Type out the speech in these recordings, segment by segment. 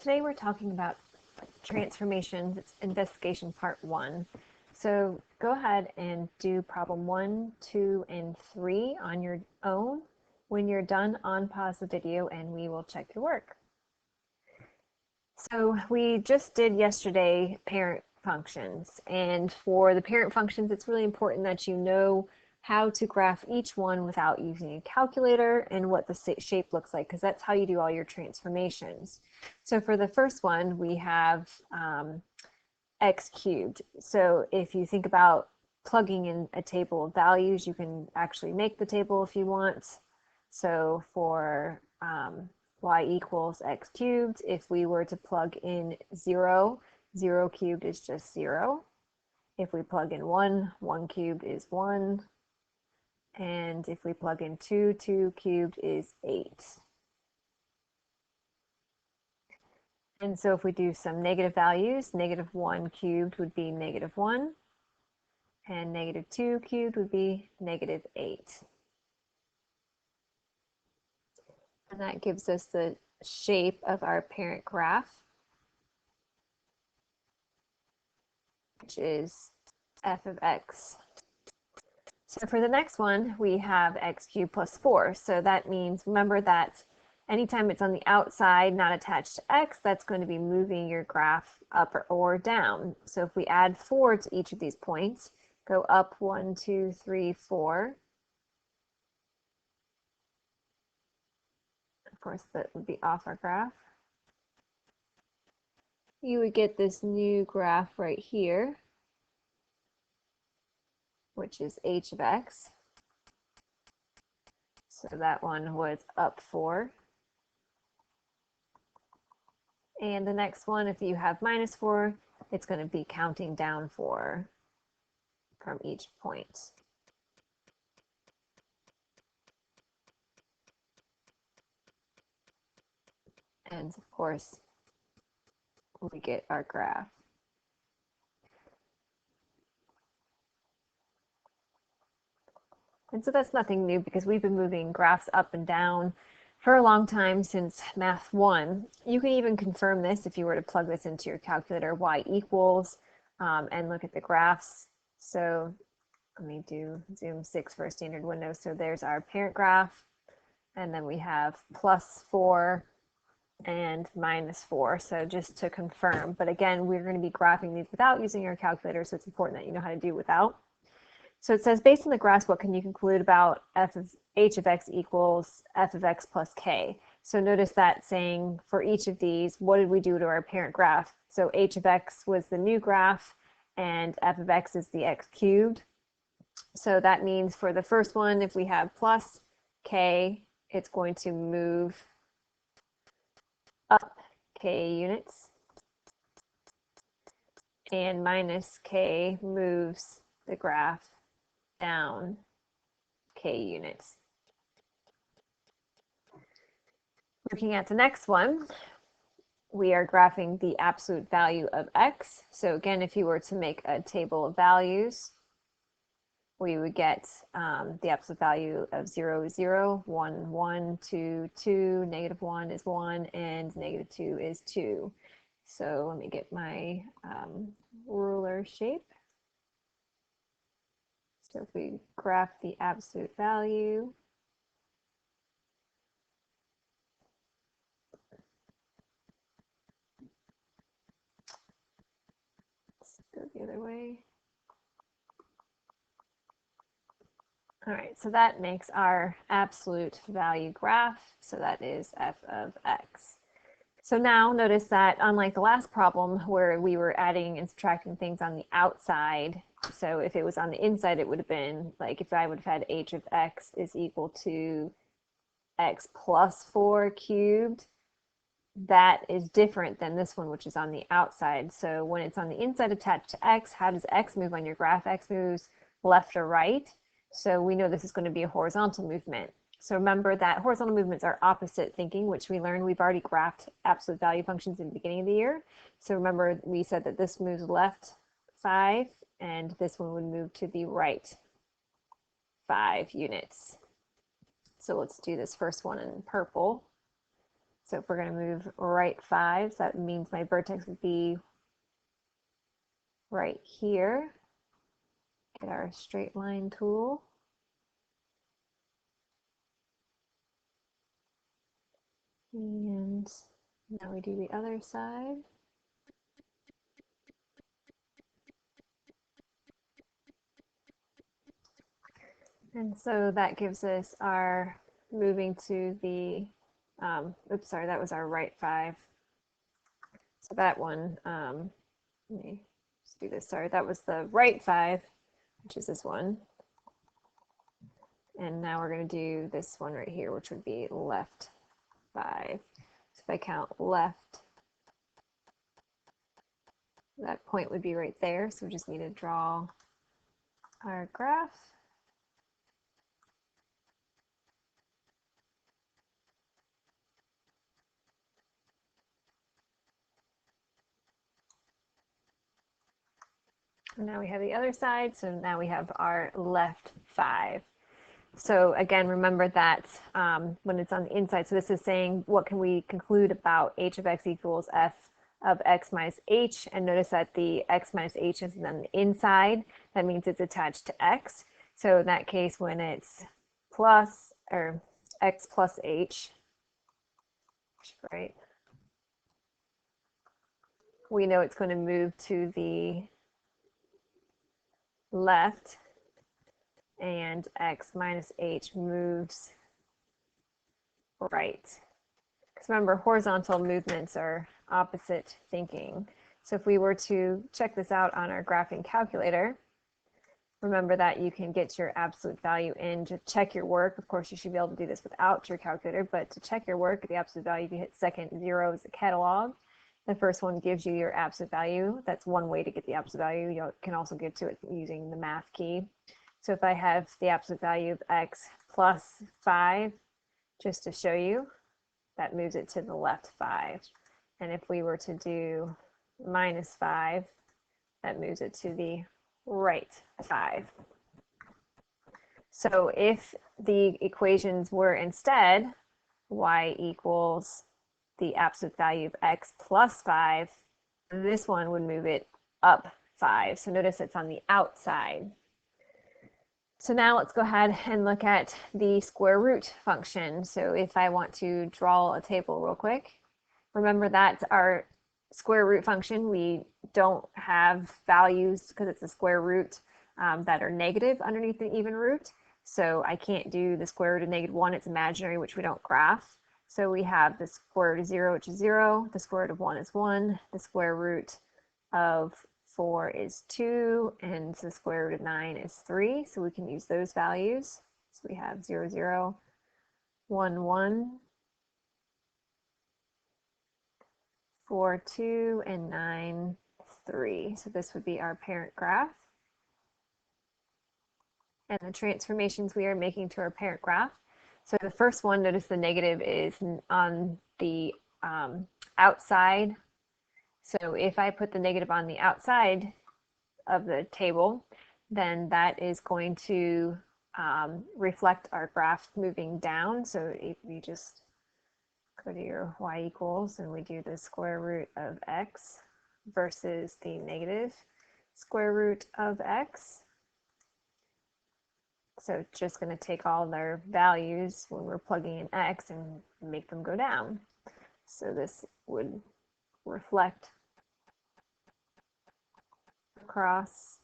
today we're talking about transformations. It's investigation part 1. So go ahead and do problem 1, 2, and 3 on your own. When you're done, unpause the video and we will check your work. So we just did yesterday parent functions, and for the parent functions it's really important that you know how to graph each one without using a calculator and what the shape looks like, because that's how you do all your transformations. So for the first one we have x cubed. So if you think about plugging in a table of values, you can actually make the table if you want. So for y equals x cubed, if we were to plug in 0, 0 cubed is just 0. If we plug in 1, 1 cubed is 1. And if we plug in 2, 2 cubed is 8. And so if we do some negative values, -1 cubed would be -1, and -2 cubed would be -8. And that gives us the shape of our parent graph, which is f of x. So for the next one, we have x cubed plus 4. So that means, remember that anytime it's on the outside, not attached to x, that's going to be moving your graph up or down. So if we add 4 to each of these points, go up 1, 2, 3, 4. Of course, that would be off our graph. You would get this new graph right here, which is h of x. So that one was up 4. And the next one, if you have -4, it's going to be counting down 4 from each point. And of course, we get our graph. And so that's nothing new because we've been moving graphs up and down for a long time, since Math 1. You can even confirm this if you were to plug this into your calculator, y equals, and look at the graphs. So let me do Zoom 6 for a standard window. So there's our parent graph, and then we have +4 and -4. So just to confirm, but again, we're going to be graphing these without using your calculator, so it's important that you know how to do without. So it says, based on the graphs, what can you conclude about h of x equals f of x plus k? So notice that saying for each of these, what did we do to our parent graph? So h of x was the new graph, and f of x is the x cubed. So that means for the first one, if we have plus k, it's going to move up k units, and minus k moves the graph down k units. Looking at the next one, we are graphing the absolute value of x. So again, if you were to make a table of values, we would get the absolute value of 0 is 0, 1, 1, 2, 2, -1 is 1, and -2 is 2. So let me get my ruler shape. So if we graph the absolute value, let's go the other way. All right, so that makes our absolute value graph. So that is f of x. So now notice that unlike the last problem where we were adding and subtracting things on the outside, so if it was on the inside, it would have been like if I would have had h of x is equal to x plus 4 cubed. That is different than this one, which is on the outside. So when it's on the inside attached to x, how does x move on your graph? X moves left or right. So we know this is going to be a horizontal movement. So remember that horizontal movements are opposite thinking, which we learned. We've already graphed absolute value functions in the beginning of the year. So remember we said that this moves left 5, and this one would move to the right 5 units. So let's do this first one in purple. So if we're going to move right 5, so that means my vertex would be right here. Get our straight line tool. And now we do the other side. And so that gives us our moving to the, oops, sorry, that was our right 5. So that one, let me just do this, sorry, that was the right 5, which is this one. And now we're going to do this one right here, which would be left 5. So if I count left, that point would be right there. So we just need to draw our graph. And now we have the other side. So now we have our left 5. So again, remember that when it's on the inside, so this is saying what can we conclude about h of x equals f of x minus h, and notice that the x minus h is on the inside. That means it's attached to x. So in that case, when it's plus, or x plus h, right, we know it's going to move to the left, and x minus h moves right. Because remember, horizontal movements are opposite thinking. So if we were to check this out on our graphing calculator, remember that you can get your absolute value in to check your work. Of course, you should be able to do this without your calculator, but to check your work, the absolute value, if you hit second 0 is a catalog. The first one gives you your absolute value. That's one way to get the absolute value. You can also get to it using the math key. So if I have the absolute value of x plus 5, just to show you, that moves it to the left 5. And if we were to do minus 5, that moves it to the right 5. So if the equations were instead y equals the absolute value of x plus 5, this one would move it up 5. So notice it's on the outside. So now let's go ahead and look at the square root function. So if I want to draw a table real quick, remember that's our square root function. We don't have values because it's a square root that are negative underneath the even root. So I can't do the square root of -1. It's imaginary, which we don't graph. So we have the square root of 0, which is 0. The square root of 1 is 1. The square root of 4 is 2, and the square root of 9 is 3. So we can use those values. So we have 0, 0, 1, 1, 4, 2, and 9, 3. So this would be our parent graph. And the transformations we are making to our parent graph. So the first one, notice the negative is on the outside. So if I put the negative on the outside of the table, then that is going to reflect our graph moving down. So if you just go to your y equals and we do the square root of x versus the negative square root of x. So it's just going to take all their values when we're plugging in x and make them go down. So this would reflect across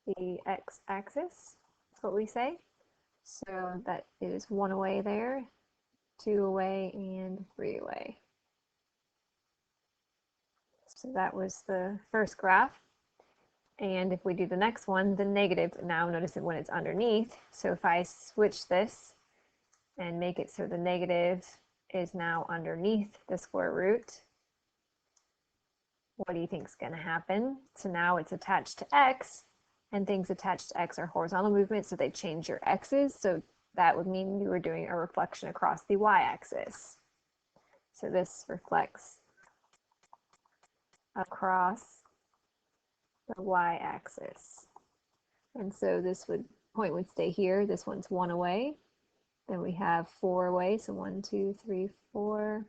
the x-axis. That's what we say. So that is 1 away there, 2 away, and 3 away. So that was the first graph. And if we do the next one, the negative, now notice it when it's underneath. So if I switch this and make it so the negative is now underneath the square root, what do you think is going to happen? So now it's attached to x, and things attached to x are horizontal movements, so they change your x's. So that would mean you were doing a reflection across the y-axis. So this reflects across the y-axis. And so this point would stay here. This one's 1 away. Then we have 4 away, so 1, 2, 3, 4,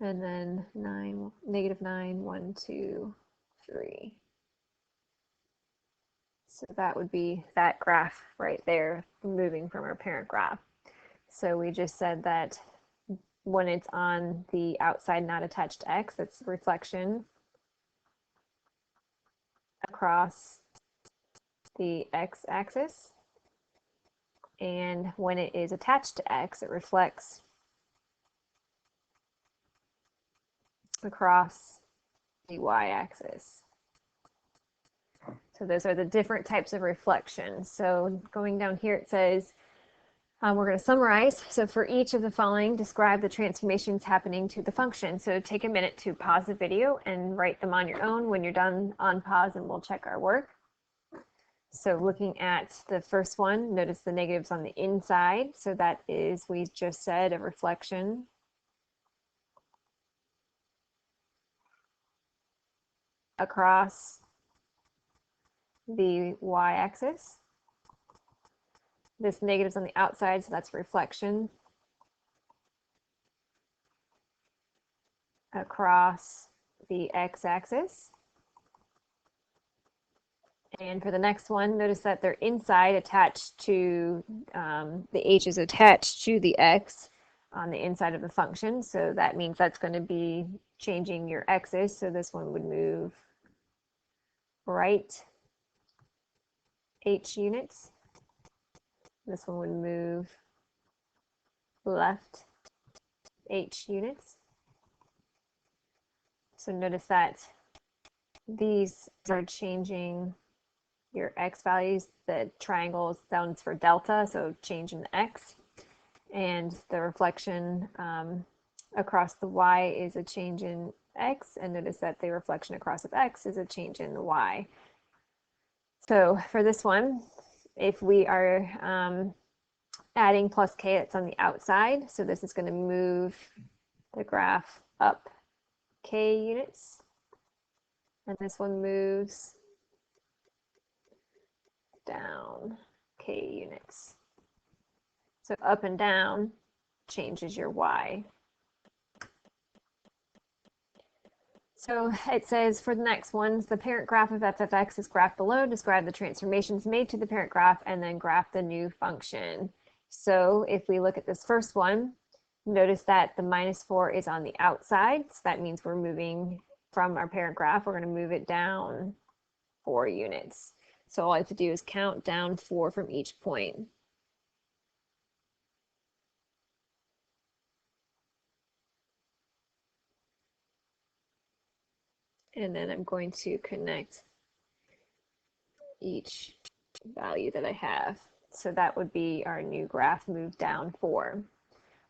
and then 9, -9, 1, 2, 3. So that would be that graph right there, moving from our parent graph. So we just said that when it's on the outside not attached to x, it's reflection across the x-axis. And when it is attached to x, it reflects across the y-axis. So those are the different types of reflections. So going down here, it says, we're going to summarize. So for each of the following, describe the transformations happening to the function. So take a minute to pause the video and write them on your own. When you're done, unpause and we'll check our work. So looking at the first one, notice the negatives on the inside. So that is, we just said, a reflection across the y-axis. This negative's on the outside, so that's reflection across the x-axis. And for the next one, notice that they're inside attached to, the h is attached to the x on the inside of the function. So that means that's going to be changing your x's. So this one would move right h units. This one would move left h units. So notice that these are changing your x values. The triangle stands for delta, so change in the x. And the reflection across the y is a change in x. And notice that the reflection across of x is a change in the y. So for this one, if we are adding plus k, that's on the outside. So this is going to move the graph up k units. And this one moves down k units. So up and down changes your y. So it says for the next ones, the parent graph of f of x is graphed below. Describe the transformations made to the parent graph and then graph the new function. So if we look at this first one, notice that the -4 is on the outside. So that means we're moving from our parent graph. We're going to move it down 4 units. So all I have to do is count down 4 from each point. And then I'm going to connect each value that I have. So that would be our new graph moved down 4.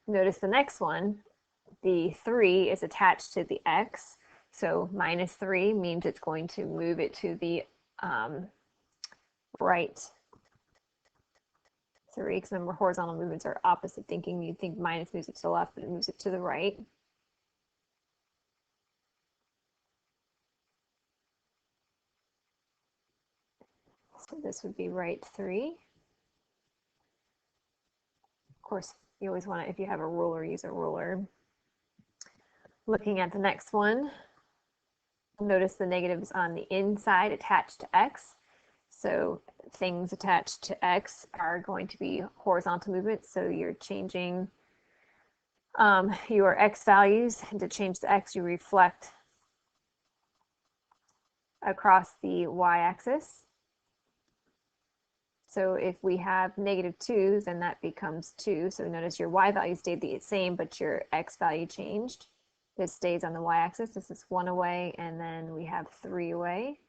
Notice the next one, the 3 is attached to the x. So -3 means it's going to move it to the right 3, because remember horizontal movements are opposite thinking. You'd think minus moves it to the left, but it moves it to the right. So this would be right 3. Of course, you always want to, if you have a ruler, use a ruler. Looking at the next one, notice the negatives on the inside attached to x. So things attached to x are going to be horizontal movements. So you're changing your x values, and to change the x, you reflect across the y-axis. So if we have -2, then that becomes 2. So notice your y value stayed the same, but your x value changed. This stays on the y-axis. This is 1 away, and then we have 3 away.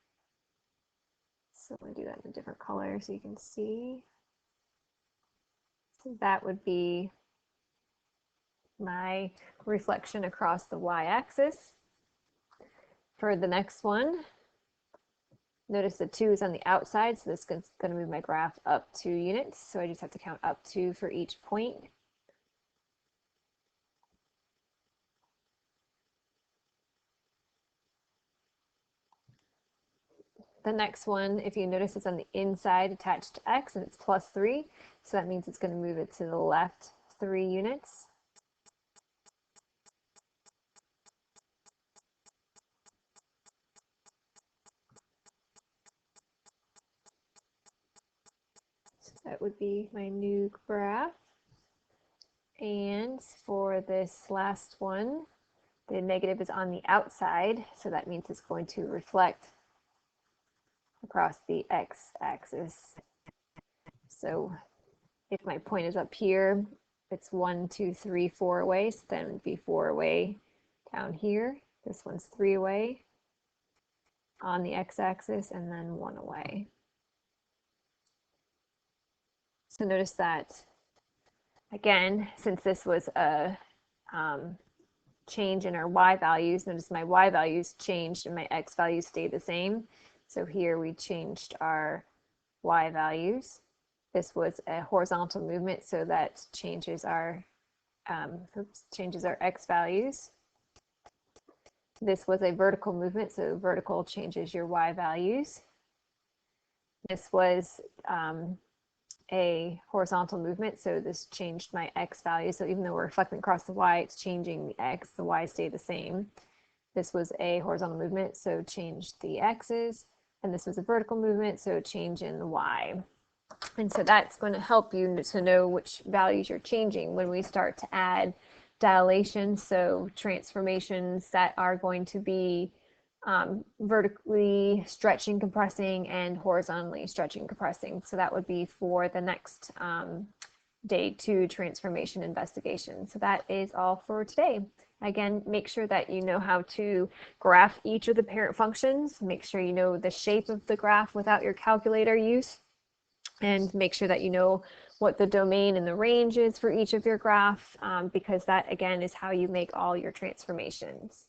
So I'm going to do that in a different color so you can see. So that would be my reflection across the y-axis. For the next one, notice the 2 is on the outside, so this is going to move my graph up 2 units. So I just have to count up 2 for each point. the next one, if you notice, is on the inside attached to x, and it's +3. So that means it's going to move it to the left 3 units. So that would be my new graph. And for this last one, the negative is on the outside, so that means it's going to reflect across the x-axis. So if my point is up here, it's 1, 2, 3, 4 away, so then it would be 4 away down here. This one's 3 away on the x-axis, and then 1 away. So notice that, again, since this was a change in our y values, notice my y values changed and my x values stayed the same. So here we changed our y values. This was a horizontal movement, so that changes our x values. This was a vertical movement, so vertical changes your y values. This was a horizontal movement, so this changed my x value. So even though we're reflecting across the y, it's changing the x. The y stayed the same. This was a horizontal movement, so changed the x's. And this was a vertical movement, so change in the y. And so that's going to help you to know which values you're changing when we start to add dilation, so transformations that are going to be vertically stretching, compressing, and horizontally stretching, compressing. So that would be for the next day 2 transformation investigation. So that is all for today. Again, make sure that you know how to graph each of the parent functions. Make sure you know the shape of the graph without your calculator use. And make sure that you know what the domain and the range is for each of your graph, because that, again, is how you make all your transformations.